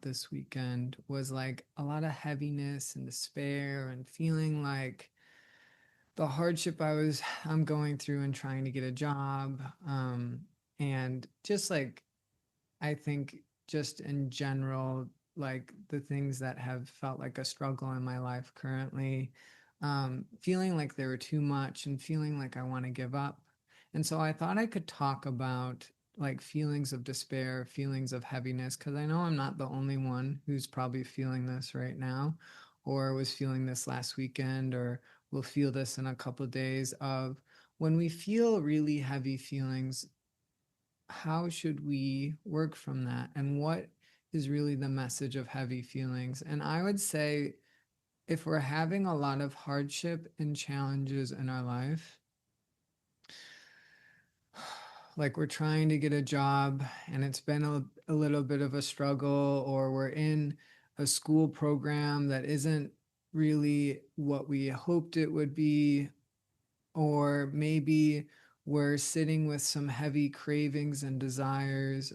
this weekend was like a lot of heaviness and despair and feeling like the hardship I'm going through and trying to get a job. And just like I think just in general, like the things that have felt like a struggle in my life currently, feeling like they were too much and feeling like I want to give up. And so I thought I could talk about like feelings of despair, feelings of heaviness, because I know I'm not the only one who's probably feeling this right now, or was feeling this last weekend, or will feel this in a couple of days of when we feel really heavy feelings, how should we work from that? And what is really the message of heavy feelings? And I would say if we're having a lot of hardship and challenges in our life, like we're trying to get a job and it's been a little bit of a struggle, or we're in a school program that isn't really what we hoped it would be, or maybe we're sitting with some heavy cravings and desires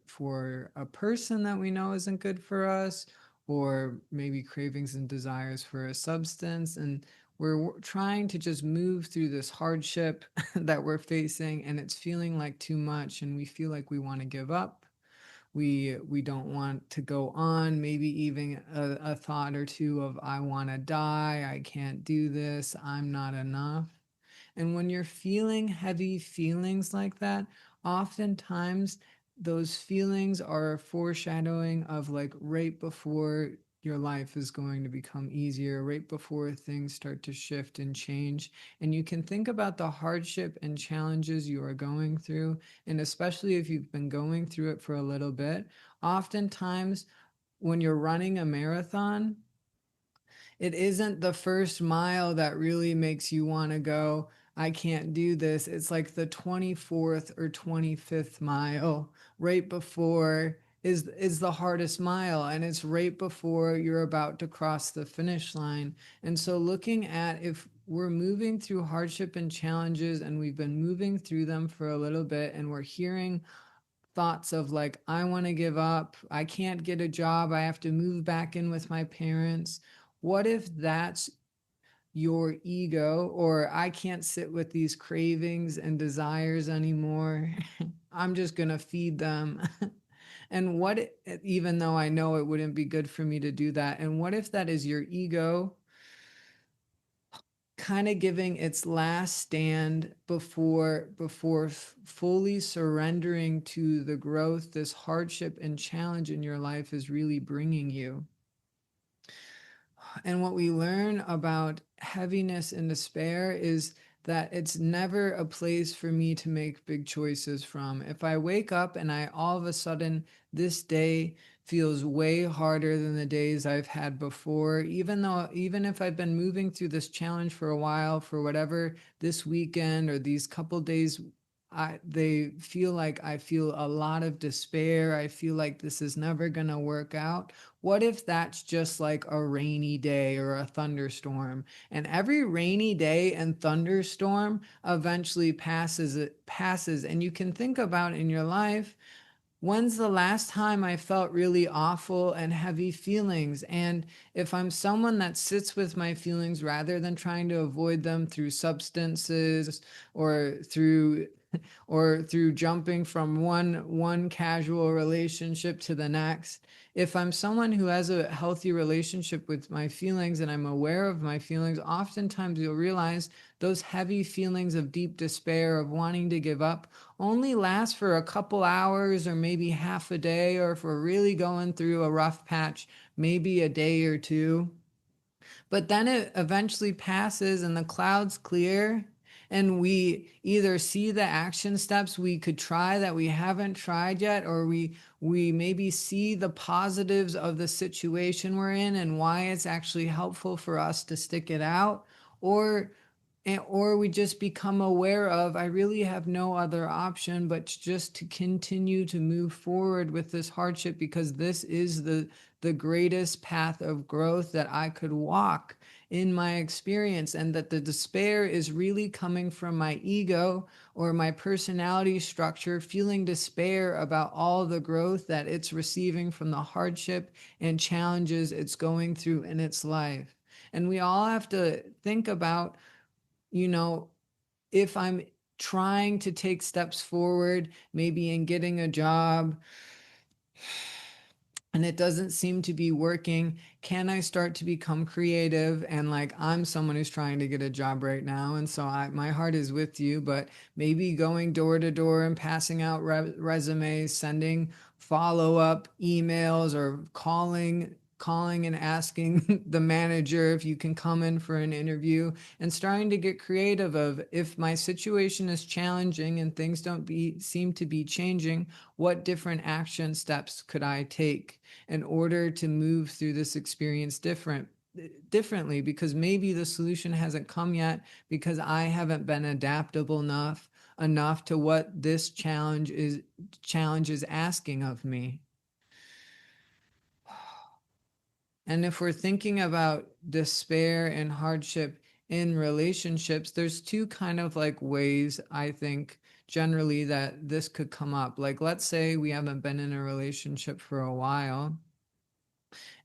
for a person that we know isn't good for us, or maybe cravings and desires for a substance. And we're trying to just move through this hardship that we're facing, and it's feeling like too much, and we feel like we want to give up. We don't want to go on, maybe even a thought or two of I want to die, I can't do this, I'm not enough. And when you're feeling heavy feelings like that, oftentimes those feelings are a foreshadowing of like right before your life is going to become easier, right before things start to shift and change. And you can think about the hardship and challenges you are going through. And especially if you've been going through it for a little bit, oftentimes when you're running a marathon, it isn't the first mile that really makes you want to go, I can't do this. It's like the 24th or 25th mile right before is the hardest mile, and it's right before you're about to cross the finish line. And so looking at if we're moving through hardship and challenges and we've been moving through them for a little bit and we're hearing thoughts of like, I want to give up, I can't get a job, I have to move back in with my parents. What if that's your ego? Or I can't sit with these cravings and desires anymore. I'm just going to feed them. And what, even though I know it wouldn't be good for me to do that, and what if that is your ego kind of giving its last stand before fully surrendering to the growth this hardship and challenge in your life is really bringing you? And what we learn about heaviness and despair is that it's never a place for me to make big choices from. If I wake up and I all of a sudden this day feels way harder than the days I've had before, even if I've been moving through this challenge for a while, for whatever this weekend or these couple days, they feel like I feel a lot of despair. I feel like this is never going to work out. What if that's just like a rainy day or a thunderstorm? And every rainy day and thunderstorm eventually passes, it passes. And you can think about in your life, when's the last time I felt really awful and heavy feelings? And if I'm someone that sits with my feelings rather than trying to avoid them through substances or through jumping from one casual relationship to the next, if I'm someone who has a healthy relationship with my feelings and I'm aware of my feelings, oftentimes you'll realize those heavy feelings of deep despair, of wanting to give up, only last for a couple hours or maybe half a day, or if we're really going through a rough patch, maybe a day or two. But then it eventually passes and the clouds clear, and we either see the action steps we could try that we haven't tried yet, or we maybe see the positives of the situation we're in and why it's actually helpful for us to stick it out, or or we just become aware of, I really have no other option but just to continue to move forward with this hardship, because this is the greatest path of growth that I could walk. in my experience, and that the despair is really coming from my ego or my personality structure feeling despair about all the growth that it's receiving from the hardship and challenges it's going through in its life. And we all have to think about, you know, if I'm trying to take steps forward, maybe in getting a job, and it doesn't seem to be working, can I start to become creative? And like, I'm someone who's trying to get a job right now, and so my heart is with you, but maybe going door to door and passing out resumes, sending follow-up emails, or calling and asking the manager if you can come in for an interview, and starting to get creative of, if my situation is challenging and things don't seem to be changing, what different action steps could I take in order to move through this experience differently? Because maybe the solution hasn't come yet because I haven't been adaptable enough to what this challenge is asking of me. And if we're thinking about despair and hardship in relationships, there's two kind of like ways, I think, generally, that this could come up. Like, let's say we haven't been in a relationship for a while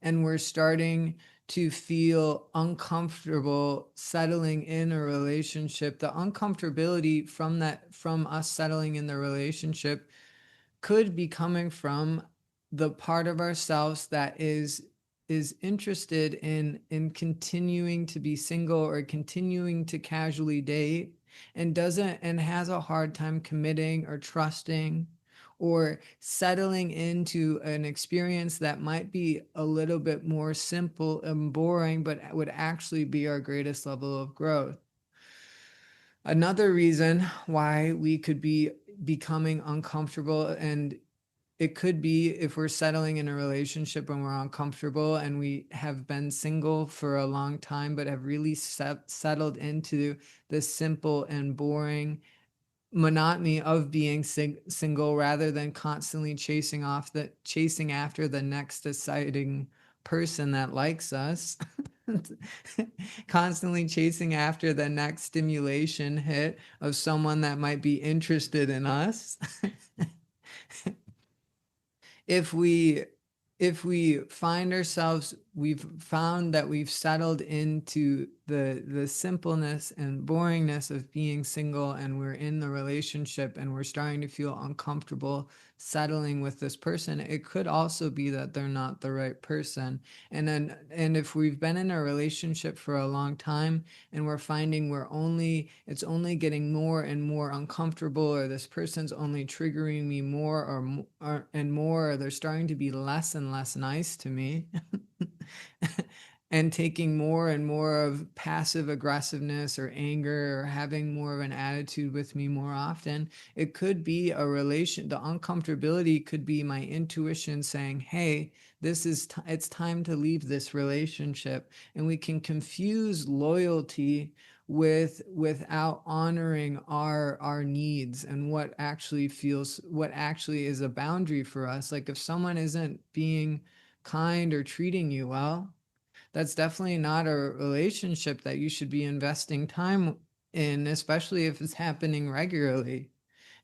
and we're starting to feel uncomfortable settling in a relationship. The uncomfortability from us settling in the relationship could be coming from the part of ourselves that is interested in continuing to be single or continuing to casually date, and doesn't and has a hard time committing or trusting or settling into an experience that might be a little bit more simple and boring, but would actually be our greatest level of growth. Another reason why we could be becoming uncomfortable, and it could be if we're settling in a relationship and we're uncomfortable and we have been single for a long time but have really settled into the simple and boring monotony of being single, rather than constantly chasing after the next exciting person that likes us. Constantly chasing after the next stimulation hit of someone that might be interested in us. if we if we find ourselves, we've found that we've settled into the simpleness and boringness of being single, and we're in the relationship and we're starting to feel uncomfortable settling with this person, it could also be that they're not the right person. And if we've been in a relationship for a long time and we're finding it's only getting more and more uncomfortable, or this person's only triggering me more and more, or they're starting to be less and less nice to me, and taking more and more of passive aggressiveness or anger, or having more of an attitude with me more often, it could be the uncomfortability could be my intuition saying, hey, it's time to leave this relationship. And we can confuse loyalty without honoring our needs and what actually is a boundary for us. Like, if someone isn't being kind or treating you well, that's definitely not a relationship that you should be investing time in, especially if it's happening regularly.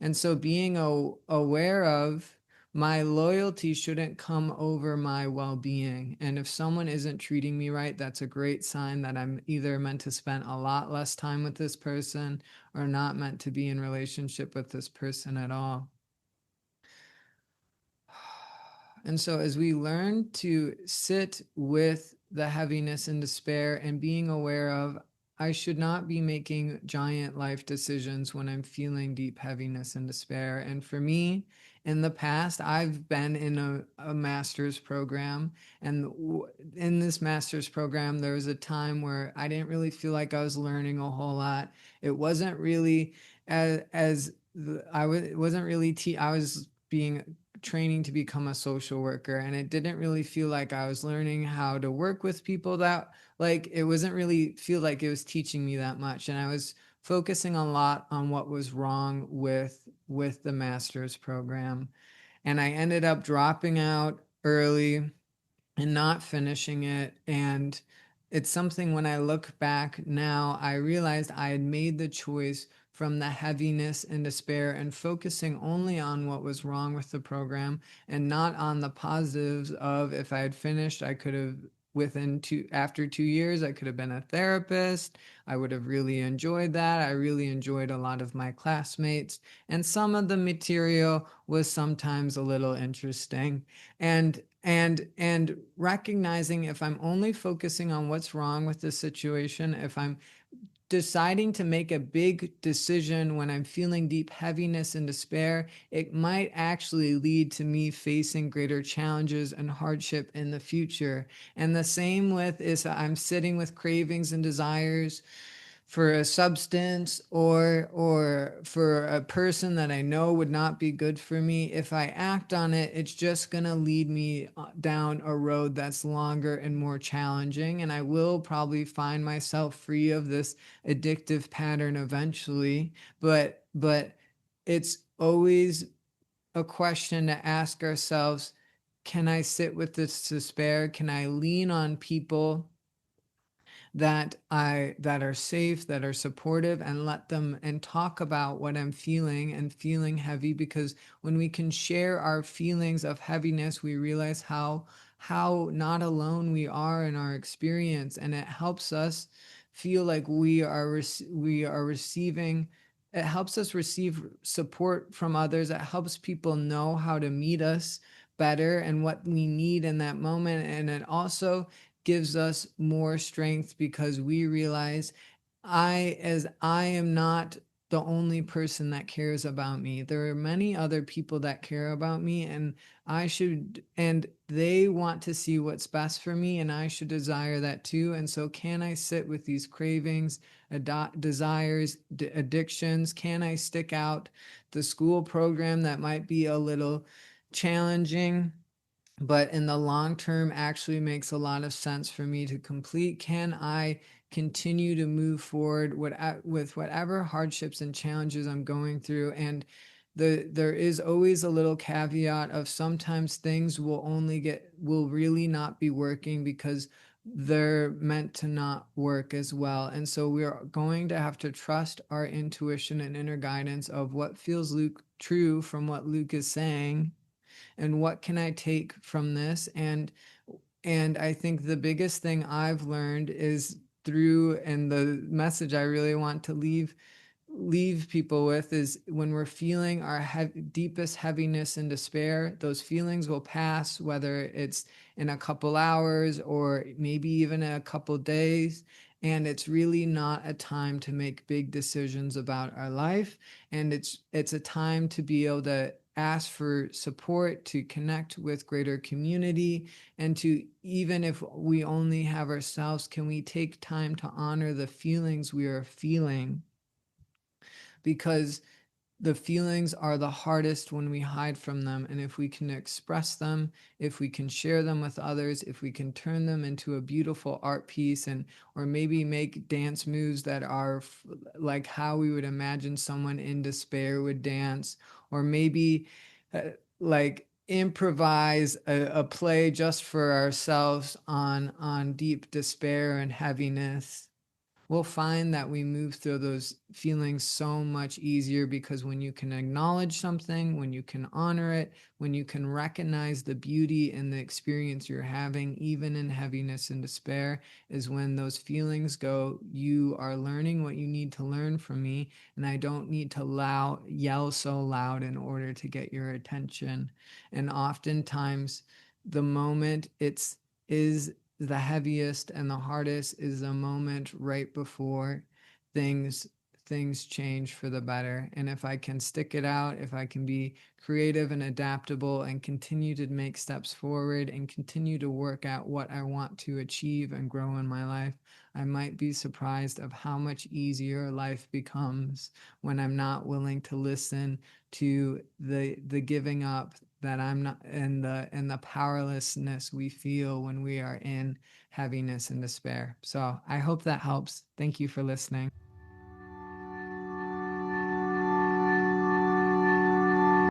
And so being aware of, my loyalty shouldn't come over my well-being. And if someone isn't treating me right, that's a great sign that I'm either meant to spend a lot less time with this person, or not meant to be in relationship with this person at all. And so, as we learn to sit with the heaviness and despair, and being aware of, I should not be making giant life decisions when I'm feeling deep heaviness and despair. And for me, in the past, I've been in a master's program. And in this master's program, there was a time where I didn't really feel like I was learning a whole lot. It wasn't really as I was, it wasn't really, I was being training to become a social worker, and it didn't really feel like I was learning how to work with people, that like it wasn't really feel like it was teaching me that much. And I was focusing a lot on what was wrong with the master's program, and I ended up dropping out early and not finishing it. And it's something when I look back now, I realized I had made the choice from the heaviness and despair and focusing only on what was wrong with the program and not on the positives of if I had finished, I could have after 2 years, I could have been a therapist. I would have really enjoyed that. I really enjoyed a lot of my classmates, and some of the material was sometimes a little interesting. And recognizing if I'm only focusing on what's wrong with the situation, if I'm deciding to make a big decision when I'm feeling deep heaviness and despair, it might actually lead to me facing greater challenges and hardship in the future. And the same with is I'm sitting with cravings and desires for a substance or for a person that I know would not be good for me. If I act on it, it's just going to lead me down a road that's longer and more challenging, and I will probably find myself free of this addictive pattern eventually. But it's always a question to ask ourselves, can I sit with this despair? Can I lean on people that are safe, that are supportive, and let them and talk about what I'm feeling and feeling heavy? Because when we can share our feelings of heaviness, we realize how not alone we are in our experience, and it helps us feel like we are receiving. It helps us receive support from others. It helps people know how to meet us better and what we need in that moment. And it also gives us more strength because we realize I am not the only person that cares about me. There are many other people that care about me, and and they want to see what's best for me, and I should desire that too. And so can I sit with these cravings, desires, addictions? Can I stick out the school program that might be a little challenging, but in the long term actually makes a lot of sense for me to complete? Can I continue to move forward with whatever hardships and challenges I'm going through? And there is always a little caveat of sometimes things will really not be working because they're meant to not work as well. And so we're going to have to trust our intuition and inner guidance of what feels true from what Luke is saying, and what can I take from this. And I think the biggest thing I've learned is through, and the message I really want to leave people with is, when we're feeling our deepest heaviness and despair, those feelings will pass, whether it's in a couple hours or maybe even a couple days. And it's really not a time to make big decisions about our life. And it's a time to be able to ask for support, to connect with greater community, and to, even if we only have ourselves, can we take time to honor the feelings we are feeling? Because the feelings are the hardest when we hide from them. And if we can express them, if we can share them with others, if we can turn them into a beautiful art piece, and or maybe make dance moves that are like how we would imagine someone in despair would dance, or maybe uh, like improvise a play just for ourselves on deep despair and heaviness, we'll find that we move through those feelings so much easier. Because when you can acknowledge something, when you can honor it, when you can recognize the beauty in the experience you're having, even in heaviness and despair, is when those feelings go, you are learning what you need to learn from me, and I don't need to yell so loud in order to get your attention. And oftentimes, the moment is the heaviest and the hardest is the moment right before things things change for the better. And if I can stick it out, if I can be creative and adaptable and continue to make steps forward and continue to work out what I want to achieve and grow in my life, I might be surprised of how much easier life becomes when I'm not willing to listen to the giving up that I'm not, and the powerlessness we feel when we are in heaviness and despair. So I hope that helps. Thank you for listening.